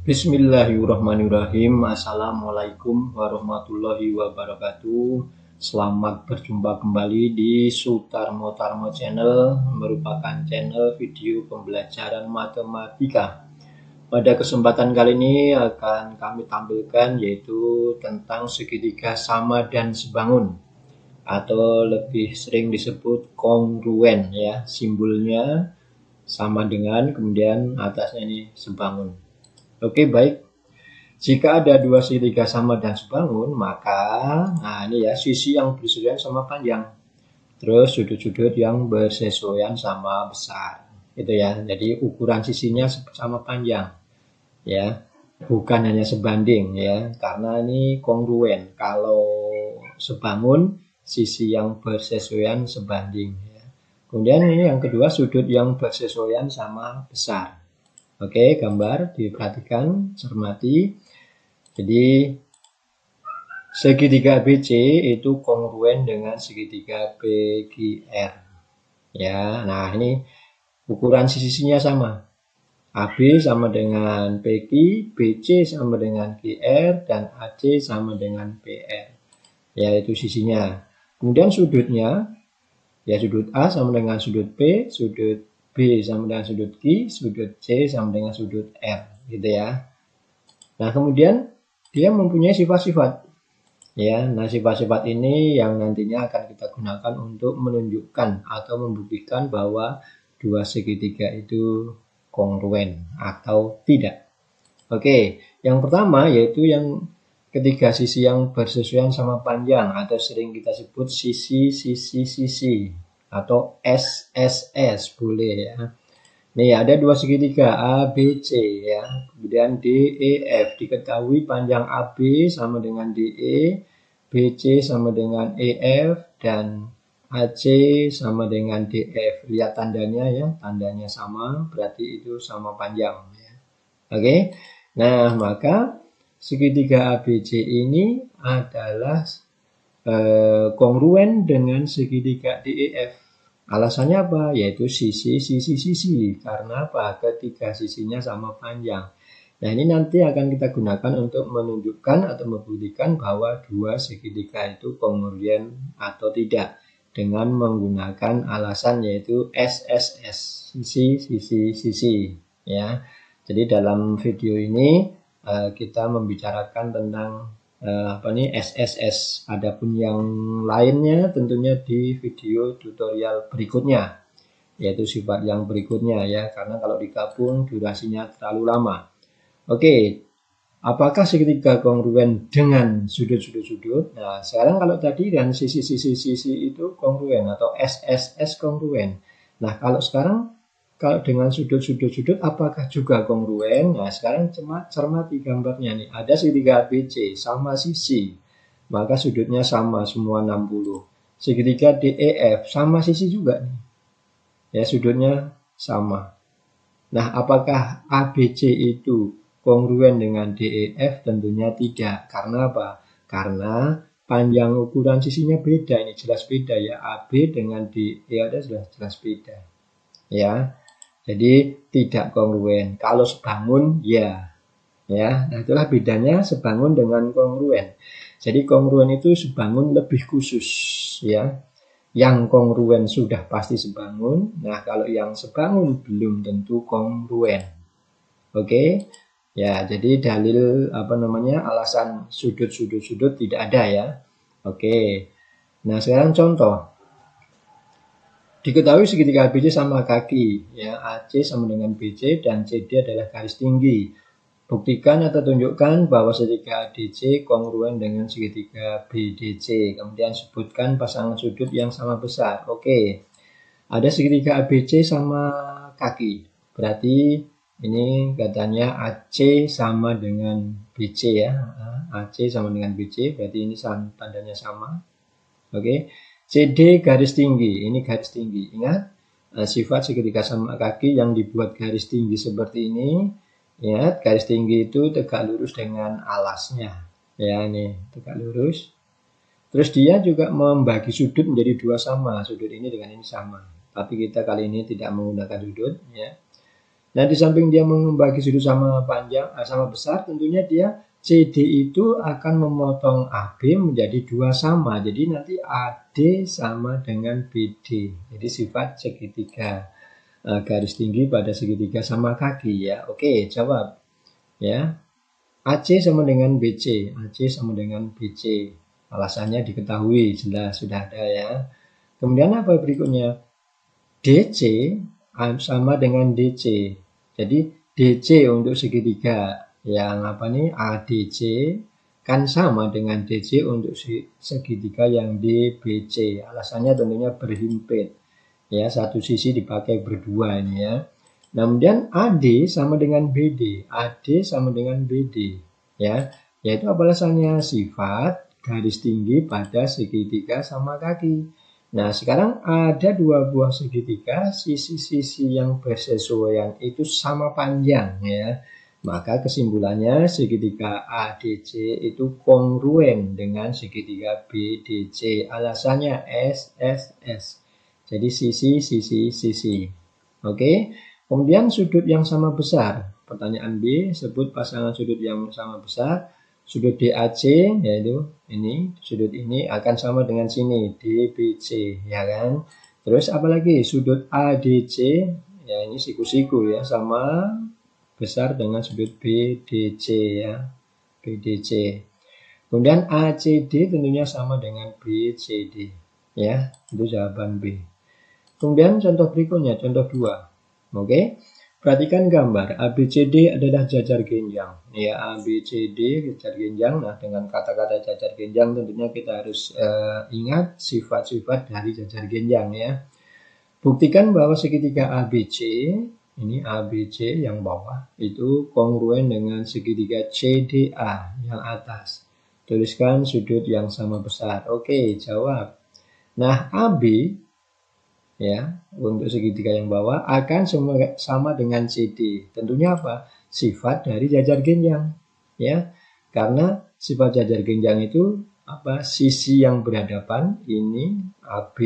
Bismillahirrahmanirrahim. Assalamualaikum warahmatullahi wabarakatuh. Selamat berjumpa kembali di Sutarmo Tarmo Channel, merupakan channel video pembelajaran matematika. Pada kesempatan kali ini akan kami tampilkan yaitu tentang segitiga sama dan sebangun, atau lebih sering disebut kongruen ya. Simbolnya sama dengan, kemudian atasnya ini sebangun. Oke, baik. Jika ada dua segitiga sama dan sebangun, maka ini ya, sisi yang bersesuaian sama panjang. Terus sudut-sudut yang bersesuaian sama besar. Gitu ya. Jadi ukuran sisinya sama panjang. Ya. Bukan hanya sebanding ya, karena ini kongruen. Kalau sebangun, sisi yang bersesuaian sebanding ya. Kemudian ini yang kedua, sudut yang bersesuaian sama besar. Oke, gambar diperhatikan, cermati. Jadi segitiga ABC itu kongruen dengan segitiga PQR. Ya, nah ini ukuran sisinya sama. AB sama dengan PQ, BC sama dengan QR, dan AC sama dengan PR. Ya, itu sisinya. Kemudian sudutnya, ya sudut A sama dengan sudut P, sudut B sama dengan sudut Q, sudut C sama dengan sudut R, gitu ya. Nah, kemudian dia mempunyai sifat-sifat. Ya, nah sifat-sifat ini yang nantinya akan kita gunakan untuk menunjukkan atau membuktikan bahwa dua segitiga itu kongruen atau tidak. Oke, yang pertama yaitu yang ketiga, sisi yang bersesuaian sama panjang atau sering kita sebut sisi atau SSS boleh ya. Nih ada dua segitiga ABC ya, kemudian DEF, diketahui panjang AB sama dengan DE, BC sama dengan EF, dan AC sama dengan DF. Lihat tandanya ya, tandanya sama, berarti itu sama panjang ya. Oke, nah maka segitiga ABC ini adalah kongruen dengan segitiga DEF. Alasannya apa? Yaitu sisi. Karena apa? Ketiga sisinya sama panjang. Nah, ini nanti akan kita gunakan untuk menunjukkan atau membuktikan bahwa dua segitiga itu kongruen atau tidak dengan menggunakan alasan yaitu SSS, sisi ya. Jadi dalam video ini kita membicarakan tentang SSS. Adapun yang lainnya tentunya di video tutorial berikutnya, yaitu sifat yang berikutnya ya, karena kalau digabung durasinya terlalu lama. Oke, apakah segitiga kongruen dengan sudut-sudut? Nah, sekarang kalau tadi dan sisi itu kongruen atau SSS kongruen. Nah, kalau sekarang kalau dengan sudut apakah juga kongruen? Nah, sekarang cermati gambarnya nih. Ada segitiga ABC sama sisi, maka sudutnya sama semua 60. Segitiga DEF sama sisi juga nih. Ya, sudutnya sama. Nah, apakah ABC itu kongruen dengan DEF? Tentunya tidak. Karena apa? Karena panjang ukuran sisinya beda. Ini jelas beda ya. AB dengan DE ada sudah jelas beda. Ya. Jadi tidak kongruen. Kalau sebangun ya. Nah itulah bedanya sebangun dengan kongruen. Jadi kongruen itu sebangun lebih khusus ya. Yang kongruen sudah pasti sebangun. Nah, kalau yang sebangun belum tentu kongruen. Oke. Ya, jadi dalil alasan sudut tidak ada ya. Oke. Nah, sekarang contoh. Diketahui segitiga ABC sama kaki, ya AC sama dengan BC dan CD adalah garis tinggi. Buktikan atau tunjukkan bahwa segitiga ADC kongruen dengan segitiga BDC. Kemudian sebutkan pasangan sudut yang sama besar. Oke, ada segitiga ABC sama kaki. Berarti ini katanya AC sama dengan BC ya. AC sama dengan BC, berarti ini tandanya sama. Oke. CD garis tinggi, ini garis tinggi. Ingat, sifat segitiga sama kaki yang dibuat garis tinggi seperti ini. Ingat, garis tinggi itu tegak lurus dengan alasnya. Ya, ini tegak lurus. Terus dia juga membagi sudut menjadi dua sama. Sudut ini dengan ini sama. Tapi kita kali ini tidak menggunakan sudut. Ya. Nah, di samping dia membagi sudut sama panjang, sama besar, tentunya dia CD itu akan memotong AB menjadi 2 sama. Jadi nanti AD sama dengan BD. Jadi sifat segitiga garis tinggi pada segitiga sama kaki ya. Oke, jawab ya. AC sama dengan BC, AC sama dengan BC. Alasannya diketahui, jelas sudah ada ya. Kemudian apa berikutnya? DC sama dengan DC. Jadi DC untuk segitiga yang apa nih ADC kan sama dengan DC untuk segitiga yang DBC. Alasannya tentunya berhimpit. Ya, satu sisi dipakai berdua ini ya. Nah, kemudian AD sama dengan BD. AD sama dengan BD. Ya, yaitu apa alasannya? Sifat garis tinggi pada segitiga sama kaki. Nah, sekarang ada dua buah segitiga, sisi-sisi yang bersesuaian itu sama panjang ya. Maka kesimpulannya segitiga ADC itu kongruen dengan segitiga BDC. Alasannya SSS. Jadi sisi. Oke. Kemudian sudut yang sama besar. Pertanyaan B, sebut pasangan sudut yang sama besar. Sudut DAC yaitu ini, sudut ini akan sama dengan sini DBC ya kan. Terus apalagi sudut ADC ya, ini siku-siku ya, sama besar dengan sudut BDC ya, BDC. Kemudian ACD tentunya sama dengan BCD ya, itu jawaban B. Kemudian contoh berikutnya, contoh 2. Oke. Perhatikan gambar, ABCD adalah jajar genjang. Ya, ABCD jajar genjang. Nah, dengan kata-kata jajar genjang tentunya kita harus ingat sifat-sifat dari jajar genjang ya. Buktikan bahwa segitiga ABC, ini ABC yang bawah, itu kongruen dengan segitiga CDA yang atas. Tuliskan sudut yang sama besar. Oke, jawab. Nah, AB ya, untuk segitiga yang bawah akan sama dengan CD. Tentunya apa? Sifat dari jajar genjang. Ya, karena sifat jajar genjang itu apa? Sisi yang berhadapan ini AB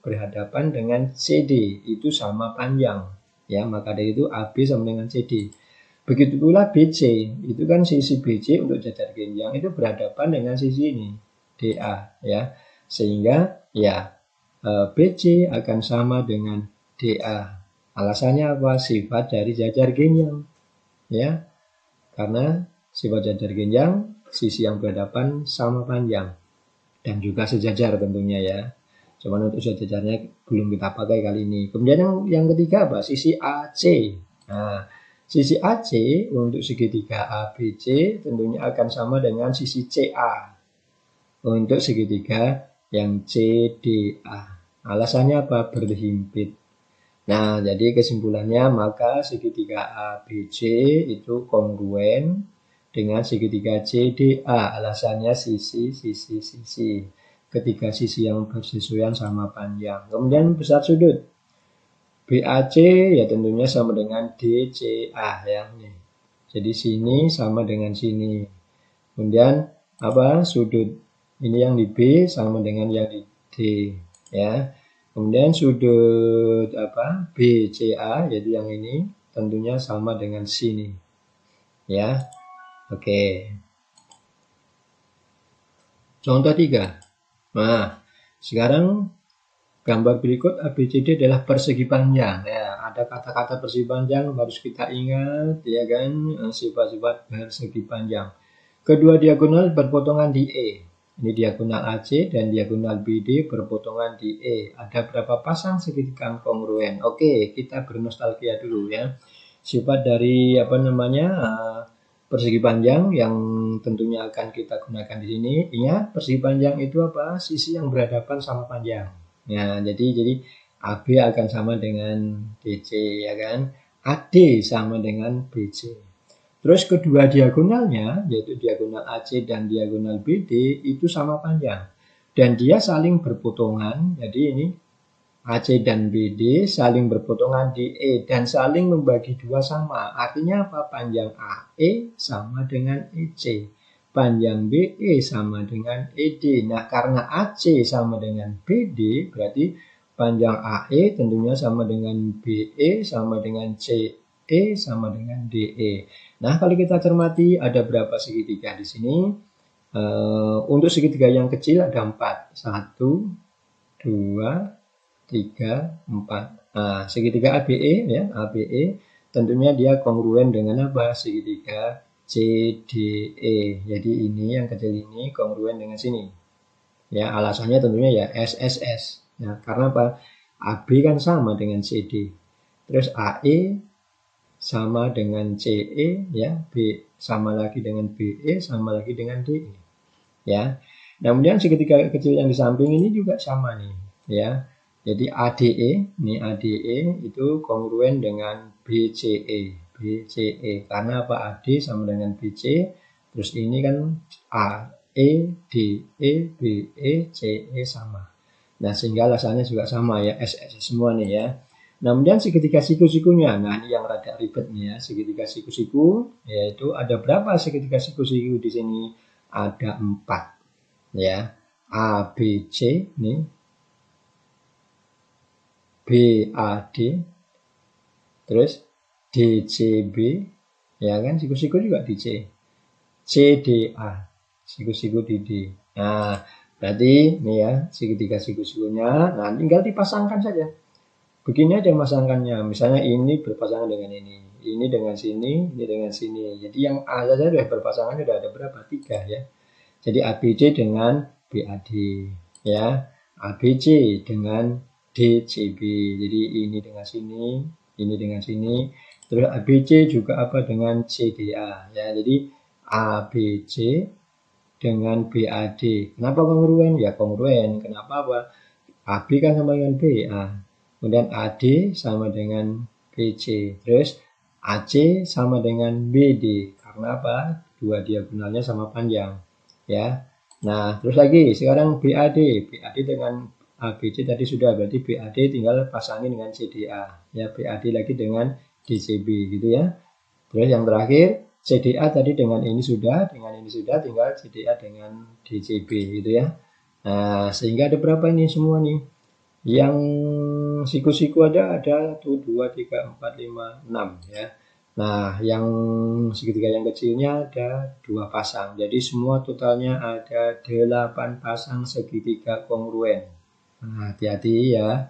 berhadapan dengan CD itu sama panjang. Ya, maka dari itu AB sama dengan CD. Begitu pula BC, itu kan sisi BC untuk jajar genjang itu berhadapan dengan sisi ini DA ya. Sehingga ya BC akan sama dengan DA. Alasannya apa? Sifat dari jajar genjang. Ya. Karena sifat jajar genjang, sisi yang berhadapan sama panjang. Dan juga sejajar tentunya ya. Cuman untuk sejajarnya belum kita pakai kali ini. Kemudian yang ketiga apa? Sisi AC. Nah, sisi AC untuk segitiga ABC tentunya akan sama dengan sisi CA. Untuk segitiga yang CDA. Alasannya apa? Berhimpit. Nah, jadi kesimpulannya maka segitiga ABC itu kongruen dengan segitiga CDA. Alasannya sisi. Ketiga sisi yang bersesuaian sama panjang. Kemudian besar sudut. BAC ya tentunya sama dengan DCA ya. Jadi sini sama dengan sini. Kemudian apa? Sudut ini yang di B sama dengan yang di D ya. Kemudian sudut apa? BCA yaitu yang ini tentunya sama dengan sini. Ya. Oke. Contoh 3. Nah, sekarang gambar berikut ABCD adalah persegi panjang. Ya, ada kata-kata persegi panjang harus kita ingat ya kan, sifat-sifat persegi panjang. Kedua diagonal berpotongan di E. Ini diagonal AC dan diagonal BD berpotongan di E. Ada berapa pasang segitiga kongruen? Oke, kita bernostalgia dulu ya. Sifat dari apa namanya persegi panjang yang tentunya akan kita gunakan di sini. Ingat, persegi panjang itu apa? Sisi yang berhadapan sama panjang. Nah, jadi AB akan sama dengan DC ya kan? AD sama dengan BC. Terus kedua diagonalnya, yaitu diagonal AC dan diagonal BD, itu sama panjang. Dan dia saling berpotongan, jadi ini AC dan BD saling berpotongan di E dan saling membagi 2 sama. Artinya apa? Panjang AE sama dengan EC. Panjang BE sama dengan ED. Nah, karena AC sama dengan BD, berarti panjang AE tentunya sama dengan BE sama dengan C BE sama dengan DE. Nah, kalau kita cermati ada berapa segitiga di sini? Untuk segitiga yang kecil ada 4. 1, 2, 3, 4. Nah, segitiga ABE ya, ABE tentunya dia kongruen dengan apa? Segitiga CDE. Jadi ini yang kecil ini kongruen dengan sini. Ya, alasannya tentunya ya SSS. Ya, karena apa? AB kan sama dengan CD. Terus AE sama dengan CE ya, B sama lagi dengan BE sama lagi dengan DE. Ya. Kemudian segitiga kecil yang di samping ini juga sama nih, ya. Jadi ADE, nih ADE itu kongruen dengan BCE, BCE. Karena apa? AD sama dengan BC, terus ini kan AE, DE, BE, CE sama. Nah, sehingga alasannya juga sama ya, SS semua nih ya. Nah, kemudian segitiga siku-sikunya. Nah, ini yang rada ribet nih ya, segitiga siku-siku, yaitu ada berapa segitiga siku-siku di sini? Ada 4 ya, ABC nih, BAD, terus DCB ya kan, siku-siku juga DC, CDA, siku-siku di D. Nah, berarti nih ya segitiga siku-sikunya. Nah, tinggal dipasangkan saja. Begini aja masangkannya. Misalnya ini berpasangan dengan ini dengan sini, ini dengan sini. Jadi yang A saja sudah berpasangan sudah ada berapa? 3 ya. Jadi ABC dengan BAD ya, ABC dengan DCB. Jadi ini dengan sini, ini dengan sini. Terus ABC juga apa dengan CDA ya. Jadi ABC dengan BAD. Kenapa kongruen? Ya kongruen. Kenapa apa? AB kan sama dengan BA. Kemudian AD sama dengan BC. Terus AC sama dengan BD. Karena apa? Dua diagonalnya sama panjang. Ya. Nah, terus lagi sekarang BAD. BAD dengan ABC tadi sudah, berarti BAD tinggal pasangin dengan CDA. Ya, BAD lagi dengan DCB gitu ya. Terus yang terakhir CDA tadi dengan ini sudah, tinggal CDA dengan DCB gitu ya. Nah, sehingga ada berapa ini semua nih? Yang siku-siku ada 1, 2, 3, 4, 5, 6 ya. Nah, yang segitiga yang kecilnya ada 2 pasang. Jadi semua totalnya ada 8 pasang segitiga kongruen. Nah, hati-hati ya,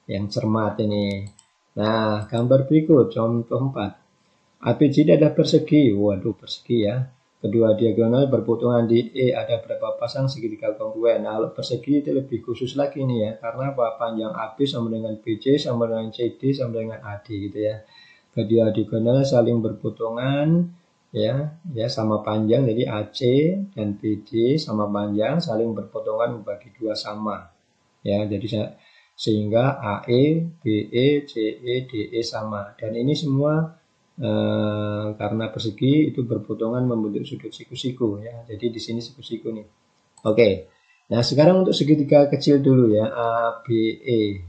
yang cermat ini. Nah, gambar berikut, contoh 4. ABCD adalah persegi. Waduh, persegi ya. Kedua diagonal berpotongan di E, ada berapa pasang segitiga kongruen. Nah, kalau persegi itu lebih khusus lagi nih ya. Karena apa? Panjang AB sama dengan BC sama dengan CD sama dengan AD gitu ya. Kedua diagonal saling berpotongan ya sama panjang, jadi AC dan BD sama panjang saling berpotongan membagi 2 sama ya, jadi sehingga AE, BE, CE, DE sama, dan ini semua karena persegi itu berpotongan membentuk sudut siku-siku ya, jadi di sini siku-siku nih. Oke, nah sekarang untuk segitiga kecil dulu ya, ABE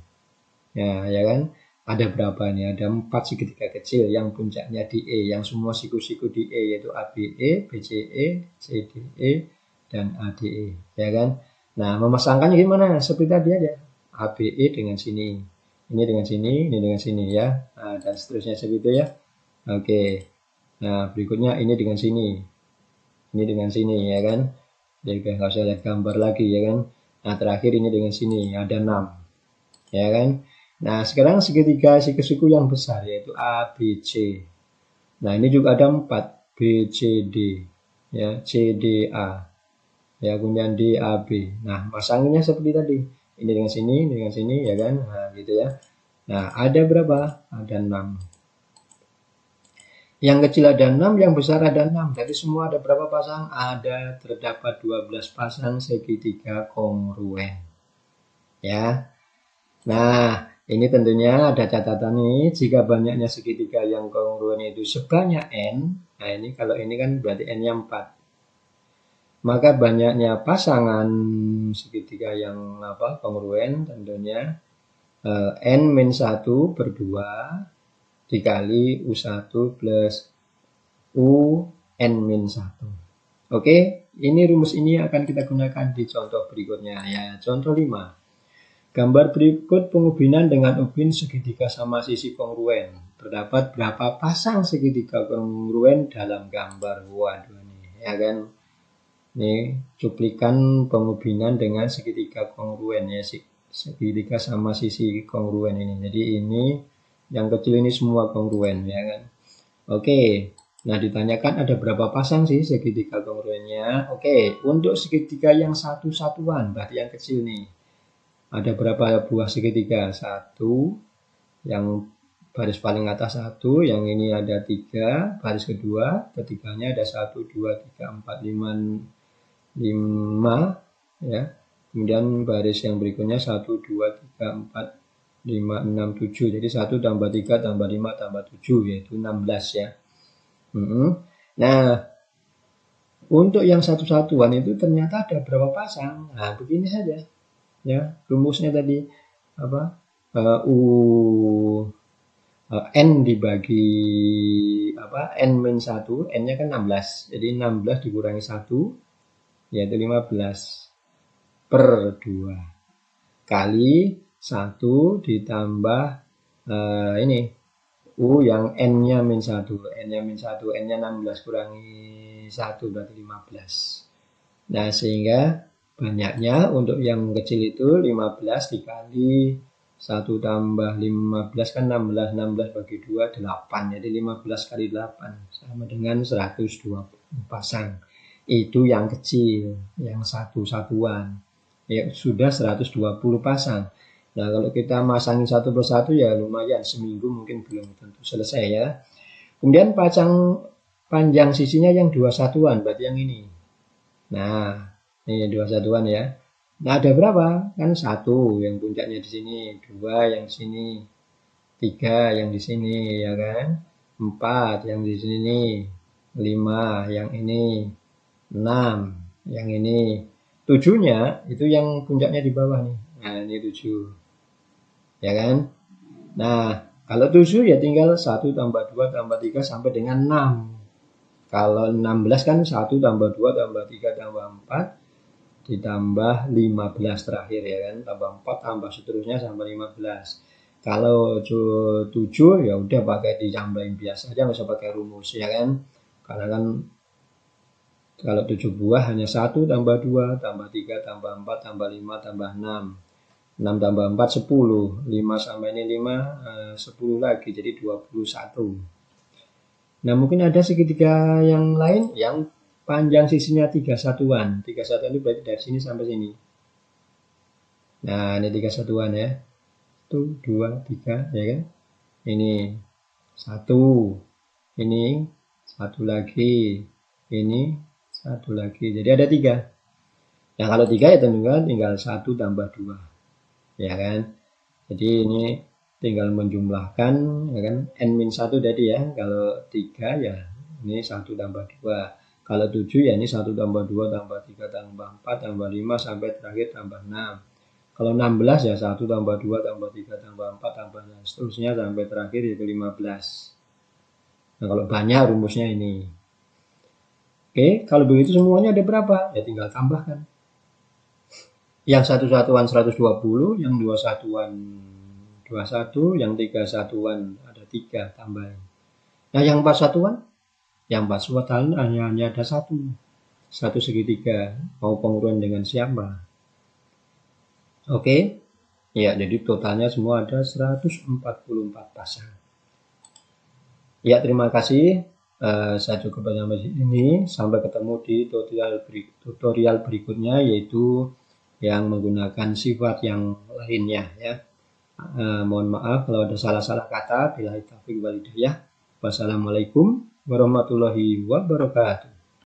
ya kan. Ada berapa nih? Ada 4 segitiga kecil yang puncaknya di E, yang semua siku-siku di E, yaitu ABE, BCE, CDE, dan ADE, ya kan? Nah, memasangkannya gimana? Seperti tadi aja. ABE dengan sini, ini dengan sini, ini dengan sini ya, nah, dan seterusnya seperti itu ya. Oke. Nah, berikutnya ini dengan sini, ini dengan sini, ya kan? Jadi nggak usah lihat gambar lagi, ya kan? Nah, terakhir ini dengan sini, ada 6, ya kan? Nah, sekarang segitiga siku-siku yang besar yaitu ABC. Nah, ini juga ada 4, BCD, ya, CDA, ya, kemudian DAB. Nah, pasangannya seperti tadi. Ini dengan sini, ya kan? Nah, gitu ya. Nah, ada berapa? Ada 6. Yang kecil ada 6, yang besar ada 6. Jadi semua ada berapa pasang? Terdapat 12 pasang segitiga kongruen. Ya. Nah, ini tentunya ada catatan nih, jika banyaknya segitiga yang kongruen itu sebanyak N, nah ini kalau ini kan berarti N-nya 4. Maka banyaknya pasangan segitiga yang kongruen tentunya N-1 per 2 dikali U1 plus UN-1. Oke, ini rumus ini akan kita gunakan di contoh berikutnya ya, contoh 5. Gambar berikut pengubinan dengan ubin segitiga sama sisi kongruen. terdapat berapa pasang segitiga kongruen dalam gambar. Waduh nih, ya kan. Ini cuplikan penghubungan dengan segitiga kongruen ya, segitiga sama sisi kongruen ini. Jadi ini yang kecil ini semua kongruen ya kan. Oke. Nah, ditanyakan ada berapa pasang sih segitiga kongruennya. Oke, untuk segitiga yang satu-satuan, berarti yang kecil nih. Ada berapa buah segitiga? 1, yang baris paling atas 1, yang ini ada 3, baris kedua, ketiganya ada 1, 2, 3, 4, 5, ya. Kemudian baris yang berikutnya 1, 2, 3, 4, 5, 6, 7. Jadi 1 tambah 3 tambah 5 tambah 7, yaitu 16 ya. Nah, untuk yang satu-satuan itu ternyata ada berapa pasang? Nah, begini saja. Ya, rumusnya tadi apa? N dibagi apa? N-1, N-nya kan 16. Jadi 16 dikurangi 1 yaitu 15 per 2 kali 1 ditambah ini U yang N-nya min 1, N-nya min 1, N-nya 16 kurangi 1 berarti 15. Nah, sehingga banyaknya untuk yang kecil itu 15 dikali 1 tambah 15 kan 16, 16 bagi 2, 8. Jadi 15 kali 8 sama dengan 120 pasang. Itu yang kecil, yang satu-satuan. Ya, sudah 120 pasang. Nah, kalau kita masangin satu persatu ya lumayan, seminggu mungkin belum tentu selesai ya. Kemudian panjang sisinya yang 2 satuan, berarti yang ini. Nah, ini 2 satuan ya. Nah, ada berapa? Kan 1 yang puncaknya di sini, 2 yang di sini, 3 yang di sini ya kan, 4 yang di sini, 5 yang ini, 6 yang ini. 7-nya itu yang puncaknya di bawah nih. Nah, ini 7. Ya kan? Nah, kalau 7 ya tinggal 1 tambah 2 tambah 3 sampai dengan 6. Kalau 16 kan 1 tambah 2 tambah 3 tambah 4 ditambah 15 terakhir ya kan. Tambah 4 tambah seterusnya sampai 15. Kalau 7 ya udah pakai ditambahin biasa aja, nggak usah pakai rumus ya kan. Karena kan kalau 7 buah hanya 1 tambah 2 tambah 3 tambah 4 tambah 5 tambah 6. 6 tambah 4, 10. 5 sampai ini 5, 10 lagi. Jadi 21. Nah, mungkin ada segitiga yang lain yang panjang sisinya 3 satuan. 3 satuan itu berarti dari sini sampai sini. Nah, ini 3 satuan ya. 1, 2, 3, ya kan? Ini 1. Ini 1 lagi. Ini 1 lagi. Jadi ada 3. Nah, kalau 3 ya tinggal 1 tambah 2. Ya kan, jadi ini tinggal menjumlahkan ya kan, N-1 tadi ya. Kalau 3 ya ini 1 tambah 2. Kalau 7 ya ini 1 tambah 2 tambah 3 tambah 4 tambah 5 sampai terakhir tambah 6. Kalau 16 ya 1 tambah 2 tambah 3 tambah 4 tambah 6 seterusnya sampai terakhir yaitu 15. Nah, kalau banyak rumusnya ini. Oke, kalau begitu semuanya ada berapa? Ya tinggal tambahkan. Yang satu satuan 120, yang 2 satuan 21, yang 3 satuan ada 3 tambahin. Nah, yang 4 satuan? Yang 4 satuan hanya ada 1 segitiga. Mau penguruan dengan siapa? Oke. Ya, jadi totalnya semua ada 144 pasang. Ya, terima kasih. Saya cukup sampai sini. Sampai ketemu di tutorial berikutnya, yaitu yang menggunakan sifat yang lainnya ya. Mohon maaf kalau ada salah-salah kata. Billahi taufiq wal hidayah. Wassalamualaikum warahmatullahi wabarakatuh.